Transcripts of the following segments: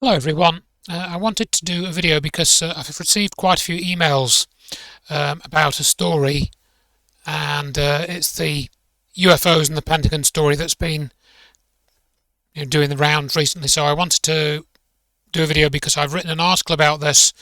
Hello everyone. I wanted to do a video because I've received quite a few emails about a story, and it's the UFOs and the Pentagon story that's been doing the rounds recently. So I wanted to do a video because I've written an article about this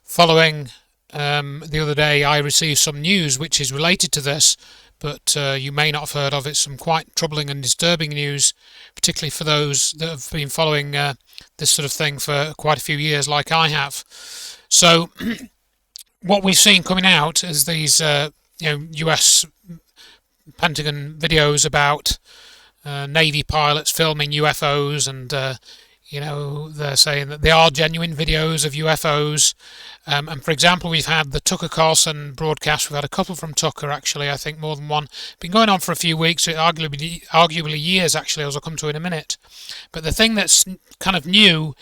following the other day I received some news which is related to this, but you may not have heard of it. Some quite troubling and disturbing news, particularly for those that have been following this sort of thing for quite a few years like I have. So what we've seen coming out is these US Pentagon videos about Navy pilots filming UFOs, and they're saying that they are genuine videos of UFOs. And for example, we've had the Tucker Carlson broadcast. We've had a couple from Tucker, actually, I think more than one. Been going on for a few weeks, arguably years, actually, as I'll come to in a minute. But the thing that's kind of new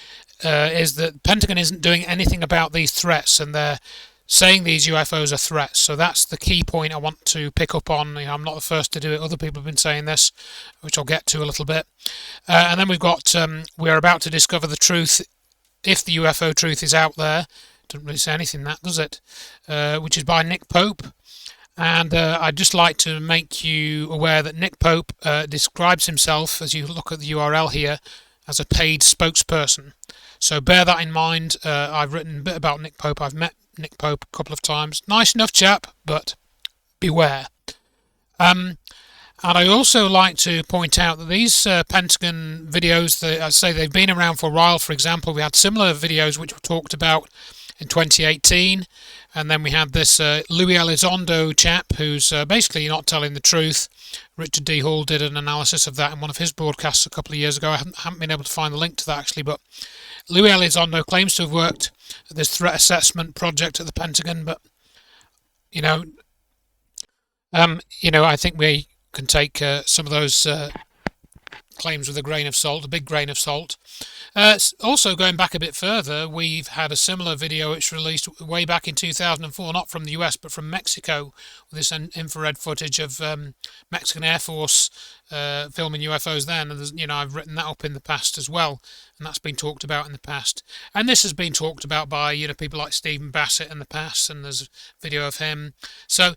is that Pentagon isn't doing anything about these threats, and they're saying these UFOs are threats. So that's the key point I want to pick up on. I'm not the first to do it. Other people have been saying this, which I'll get to a little bit. And then we've got we're about to discover the truth, if the UFO truth is out there. Doesn't really say anything, that, does it? Which is by Nick Pope. And I'd just like to make you aware that Nick Pope describes himself, as you look at the URL here, as a paid spokesperson. So bear that in mind. I've written a bit about Nick Pope. I've met Nick Pope a couple of times. Nice enough chap, but beware. And I also like to point out that these Pentagon videos, I say they've been around for a while. For example, we had similar videos which were talked about in 2018, and then we had this Louis Elizondo chap who's basically not telling the truth. Richard D. Hall did an analysis of that in one of his broadcasts a couple of years ago. I haven't been able to find the link to that, actually, but Louis Elizondo claims to have worked at this threat assessment project at the Pentagon, but I think we can take some of those claims with a grain of salt, a big grain of salt. Also, going back a bit further, we've had a similar video which released way back in 2004, not from the US but from Mexico, with this infrared footage of Mexican Air Force filming UFOs then. And I've written that up in the past as well, and that's been talked about in the past. And this has been talked about by people like Stephen Bassett in the past, and there's a video of him. So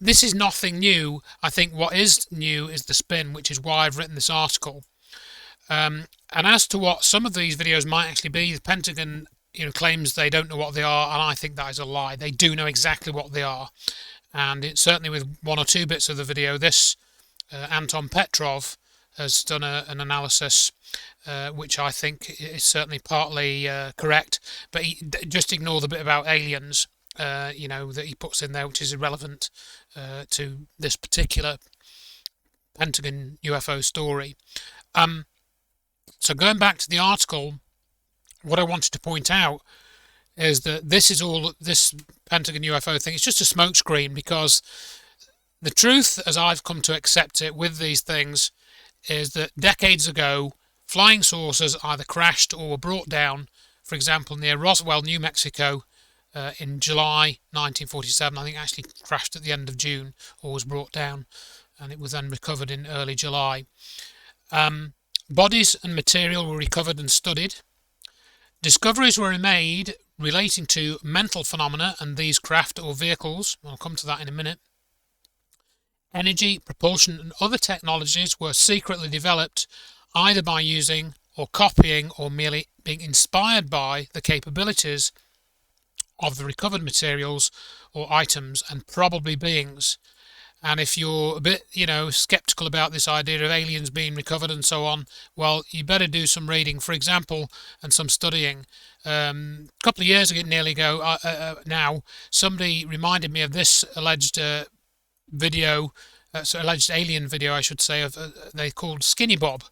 this is nothing new. I think what is new is the spin, which is why I've written this article. And as to what some of these videos might actually be, the Pentagon claims they don't know what they are, and I think that is a lie. They do know exactly what they are, and it's certainly with one or two bits of the video. This Anton Petrov has done an analysis which I think is certainly partly correct, but just ignore the bit about aliens that he puts in there, which is irrelevant to this particular Pentagon UFO story. So going back to the article, what I wanted to point out is that this Pentagon UFO thing is just a smokescreen, because the truth, as I've come to accept it with these things, is that decades ago, flying saucers either crashed or were brought down, for example, near Roswell, New Mexico, in July 1947. I think it actually crashed at the end of June, or was brought down, and it was then recovered in early July. Bodies and material were recovered and studied. Discoveries were made relating to mental phenomena and these craft or vehicles. I'll come to that in a minute. Energy, propulsion and other technologies were secretly developed either by using or copying or merely being inspired by the capabilities of the recovered materials or items and probably beings. And if you're a bit, skeptical about this idea of aliens being recovered and so on, well, you better do some reading, for example, and some studying. A couple of years ago, nearly ago now, somebody reminded me of this alleged video, alleged alien video, I should say, of they called Skinny Bob,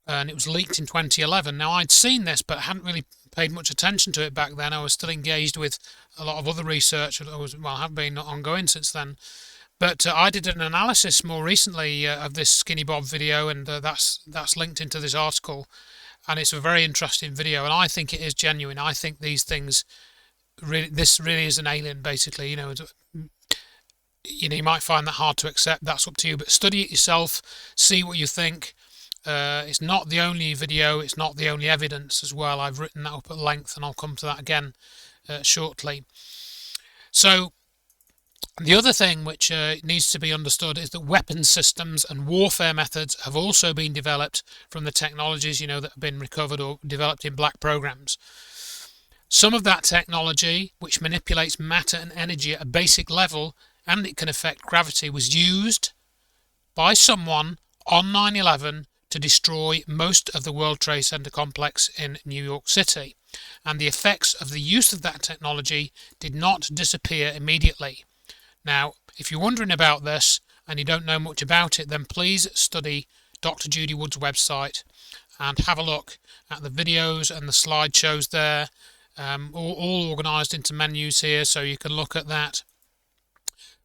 and it was leaked in 2011. Now, I'd seen this, but hadn't really paid much attention to it back then. I was still engaged with a lot of other research. Have been ongoing since then. But I did an analysis more recently of this Skinny Bob video, and that's linked into this article, and it's a very interesting video, and I think it is genuine. I think these things, this really is an alien, basically. You might find that hard to accept. That's up to you, but study it yourself, see what you think. It's not the only video, it's not the only evidence as well. I've written that up at length, and I'll come to that again shortly. So the other thing which needs to be understood is that weapons systems and warfare methods have also been developed from the technologies, that have been recovered or developed in black programs. Some of that technology, which manipulates matter and energy at a basic level, and it can affect gravity, was used by someone on 9/11 to destroy most of the World Trade Center complex in New York City. And the effects of the use of that technology did not disappear immediately. Now, if you're wondering about this and you don't know much about it, then please study Dr. Judy Wood's website and have a look at the videos and the slideshows there, all organised into menus here, so you can look at that.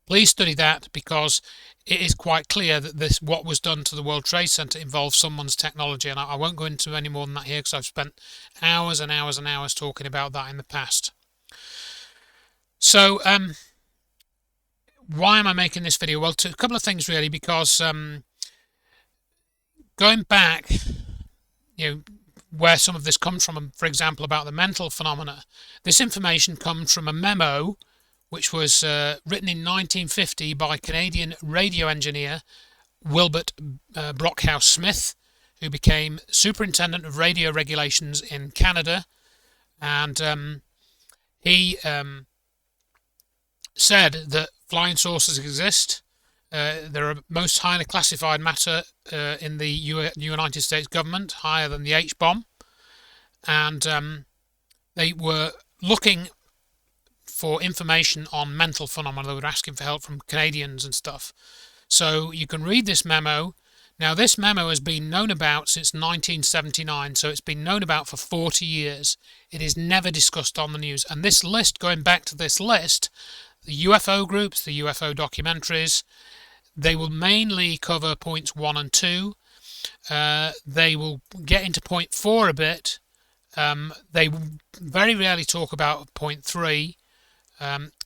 Please study that, because it is quite clear that what was done to the World Trade Center involves someone's technology, and I won't go into any more than that here, because I've spent hours and hours and hours talking about that in the past. So, why am I making this video? Well, a couple of things really, because going back, where some of this comes from, for example, about the mental phenomena, this information comes from a memo which was written in 1950 by Canadian radio engineer Wilbert Smith, who became superintendent of radio regulations in Canada, and he said that flying saucers exist. They're a most highly classified matter in the United States government, higher than the H-bomb, and they were looking for information on mental phenomena. They were asking for help from Canadians and stuff. So you can read this memo. Now, this memo has been known about since 1979, so it's been known about for 40 years. It is never discussed on the news. And this list, going back to this list, the UFO groups, the UFO documentaries, they will mainly cover points 1 and 2. They will get into point 4 a bit. They very rarely talk about point 3.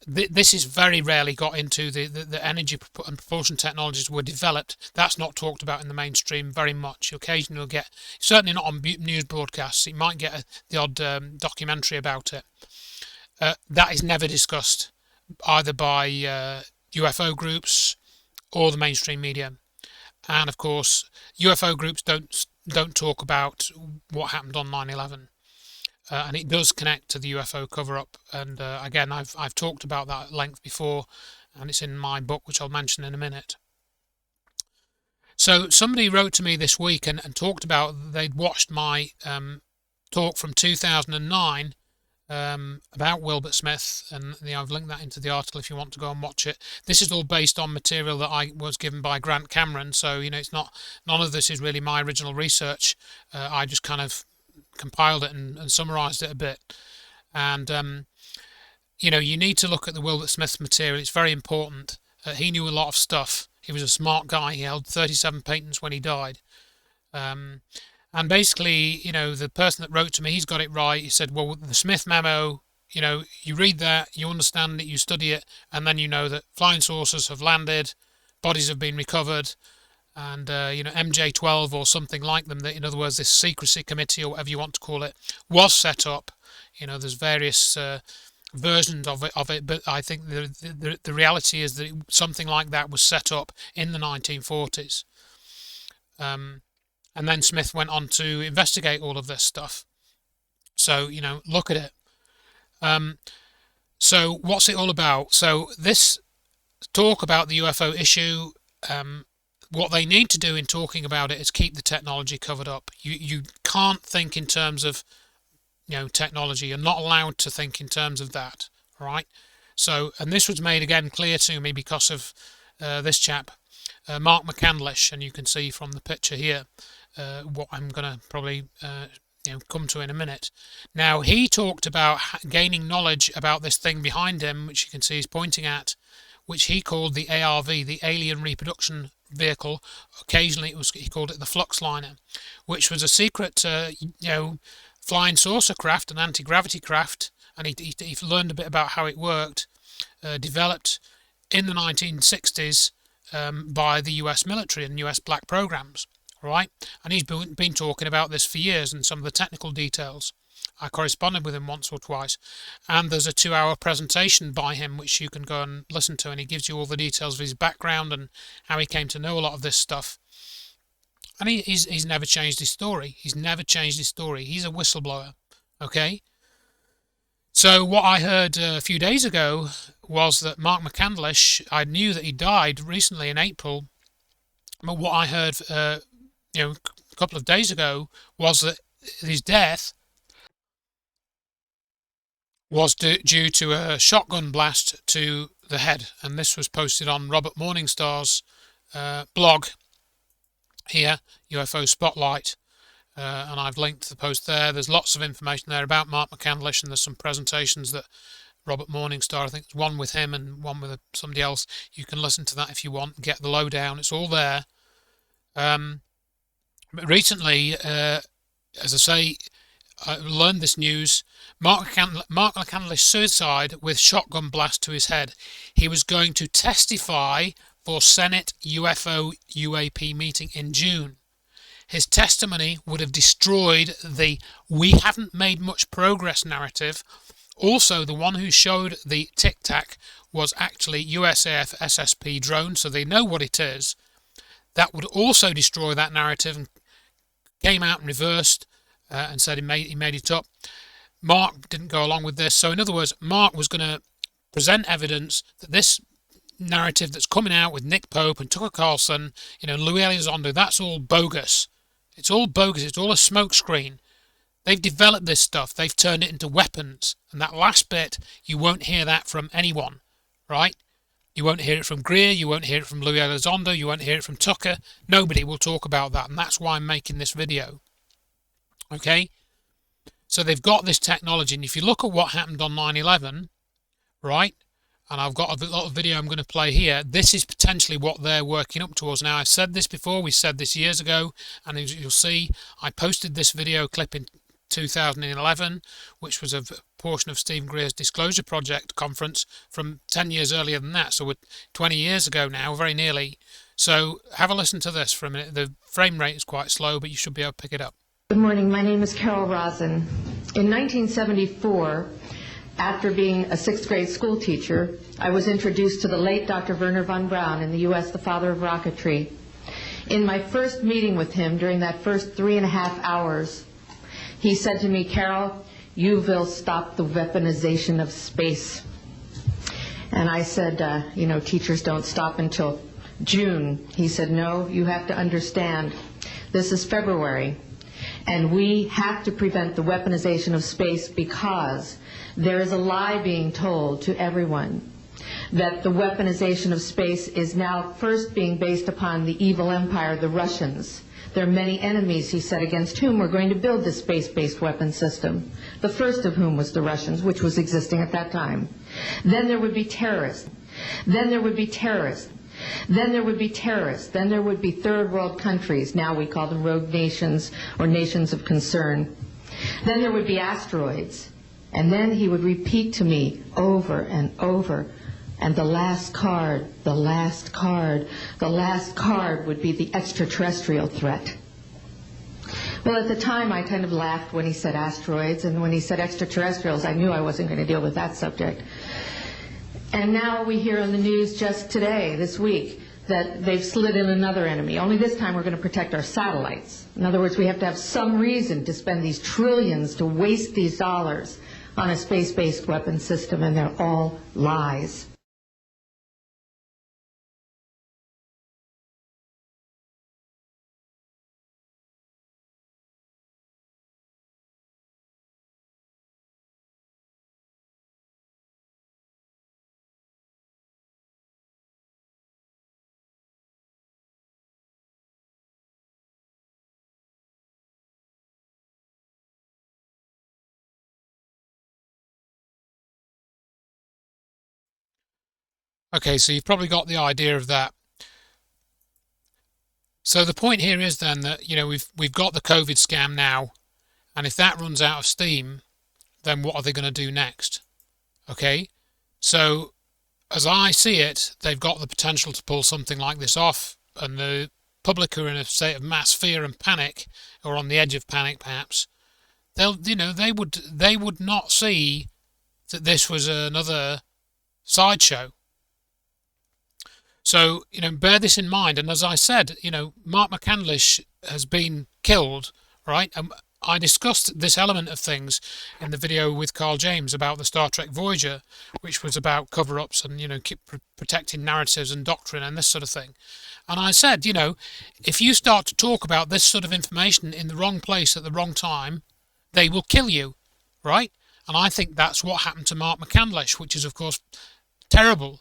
This is very rarely got into the energy and propulsion technologies were developed. That's not talked about in the mainstream very much. Occasionally you'll get, certainly not on news broadcasts, you might get the odd documentary about it. That is never discussed either by UFO groups or the mainstream media. And of course, UFO groups don't talk about what happened on 9/11. And it does connect to the UFO cover-up, and again, I've talked about that at length before, and it's in my book, which I'll mention in a minute. So somebody wrote to me this week and talked about they'd watched my talk from 2009 about Wilbert Smith, and I've linked that into the article if you want to go and watch it. This is all based on material that I was given by Grant Cameron, so it's not, none of this is really my original research. I just kind of compiled it and summarized it a bit, and you need to look at the Wilbert Smith material. It's very important. He knew a lot of stuff. He was a smart guy. He held 37 patents when he died, and basically, the person that wrote to me, he's got it right. He said, well, the Smith memo, you read that, you understand it, you study it, and then you know that flying saucers have landed, bodies have been recovered, and MJ12 or something like them, that, in other words, this secrecy committee or whatever you want to call it, was set up. There's various versions of it, but I think the reality is that something like that was set up in the 1940s. And then Smith went on to investigate all of this stuff. So, look at it. So what's it all about? So this talk about the UFO issue, what they need to do in talking about it is keep the technology covered up. You can't think in terms of technology. You're not allowed to think in terms of that, right? So, and this was made again clear to me because of this chap, Mark McCandlish, and you can see from the picture here what I'm going to probably come to in a minute. Now, he talked about gaining knowledge about this thing behind him, which you can see he's pointing at, which he called the ARV, the Alien Reproduction Vehicle. Occasionally he called it the Flux Liner, which was a secret flying saucer craft, an anti-gravity craft, and he learned a bit about how it worked, developed in the 1960s by the US military and US black programs, All right, and he's been talking about this for years and some of the technical details. I corresponded with him once or twice, and there's a 2-hour presentation by him which you can go and listen to, and he gives you all the details of his background and how he came to know a lot of this stuff. And he's never changed his story. He's never changed his story. He's a whistleblower. Okay? So what I heard a few days ago was that Mark McCandlish, I knew that he died recently in April, but what I heard a couple of days ago was that his death was due to a shotgun blast to the head, and this was posted on Robert Morningstar's blog here, UFO Spotlight, and I've linked the post there. There's lots of information there about Mark McCandlish, and there's some presentations that Robert Morningstar, I think there's one with him and one with somebody else. You can listen to that if you want, get the lowdown. It's all there. But recently, as I say, I learned this news. Mark McCandlish suicide with shotgun blast to his head. He was going to testify for Senate UFO UAP meeting in June. His testimony would have destroyed the "we haven't made much progress" narrative. Also, the one who showed the Tic Tac was actually USAF SSP drone, so they know what it is. That would also destroy that narrative, and came out and reversed and said he made it up. Mark didn't go along with this. So in other words, Mark was going to present evidence that this narrative that's coming out with Nick Pope and Tucker Carlson, Louis Elizondo, that's all bogus. It's all bogus. It's all a smokescreen. They've developed this stuff. They've turned it into weapons. And that last bit, you won't hear that from anyone, right? You won't hear it from Greer. You won't hear it from Louis Elizondo. You won't hear it from Tucker. Nobody will talk about that. And that's why I'm making this video. Okay? So they've got this technology. And if you look at what happened on 9/11, right? And I've got a lot of video I'm going to play here. This is potentially what they're working up towards. Now, I've said this before. We said this years ago. And as you'll see, I posted this video clip in 2011, which was a portion of Stephen Greer's Disclosure Project conference from 10 years earlier than that. So we're 20 years ago now, very nearly. So have a listen to this for a minute. The frame rate is quite slow, but you should be able to pick it up. Good morning. My name is Carol Rosen. In 1974, after being a sixth grade school teacher, I was introduced to the late Dr. Wernher von Braun in the U.S., the father of rocketry. In my first meeting with him, during that first 3.5 hours, he said to me, "Carol, you will stop the weaponization of space." And I said, teachers don't stop until June. He said, "No, you have to understand, this is February, and we have to prevent the weaponization of space because there is a lie being told to everyone that the weaponization of space is now first being based upon the evil empire, the Russians. There are many enemies," he said, "against whom we're going to build this space-based weapon system, the first of whom was the Russians, which was existing at that time. Then there would be terrorists. Then there would be terrorists. Then there would be terrorists. Then there would be third world countries. Now we call them rogue nations or nations of concern. Then there would be asteroids." And then he would repeat to me over and over, "And the last card, the last card, the last card would be the extraterrestrial threat." Well, at the time, I kind of laughed when he said asteroids, and when he said extraterrestrials, I knew I wasn't going to deal with that subject. And now we hear on the news just today, this week, that they've slid in another enemy. Only this time we're going to protect our satellites. In other words, we have to have some reason to spend these trillions, to waste these dollars on a space-based weapon system, and they're all lies. Okay, so you've probably got the idea of that. So the point here is then that we've got the COVID scam now, and if that runs out of steam, then what are they going to do next? Okay, so as I see it, they've got the potential to pull something like this off, and the public who are in a state of mass fear and panic, or on the edge of panic perhaps, they would not see that this was another sideshow. So, bear this in mind. And as I said, Mark McCandlish has been killed, right? I discussed this element of things in the video with Carl James about the Star Trek Voyager, which was about cover-ups and, keep protecting narratives and doctrine and this sort of thing. And I said, if you start to talk about this sort of information in the wrong place at the wrong time, they will kill you, right? And I think that's what happened to Mark McCandlish, which is, of course, terrible.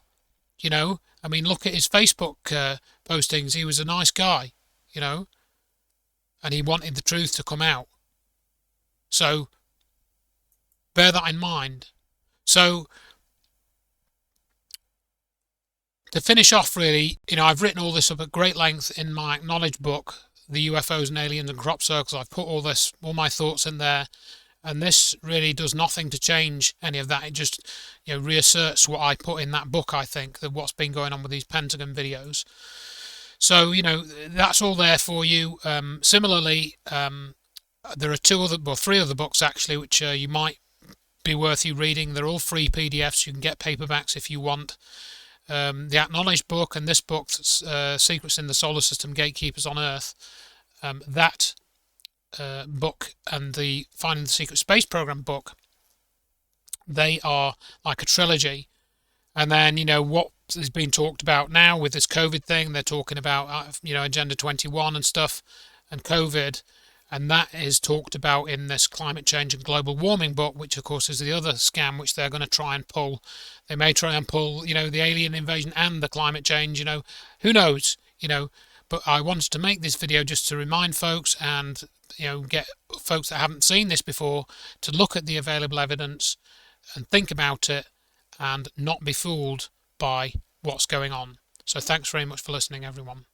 I mean, look at his Facebook postings. He was a nice guy, and he wanted the truth to come out. So, bear that in mind. So, to finish off, really, I've written all this up at great length in my acknowledged book, The UFOs and Aliens and Crop Circles. I've put all my thoughts in there. And this really does nothing to change any of that. It just, reasserts what I put in that book, I think, that what's been going on with these Pentagon videos. So, that's all there for you. Similarly, there are three other books, actually, which you might be worth you reading. They're all free PDFs. You can get paperbacks if you want. The Acknowledged book and this book, Secrets in the Solar System, Gatekeepers on Earth, that book and the Finding the Secret Space Program book, they are like a trilogy. And then, what is being talked about now with this COVID thing, they're talking about, Agenda 21 and stuff, and COVID, and that is talked about in this Climate Change and Global Warming book, which of course is the other scam which they're going to try and pull. They may try and pull, the alien invasion and the climate change, who knows, but I wanted to make this video just to remind folks and, get folks that haven't seen this before to look at the available evidence and think about it and not be fooled by what's going on. So thanks very much for listening, everyone.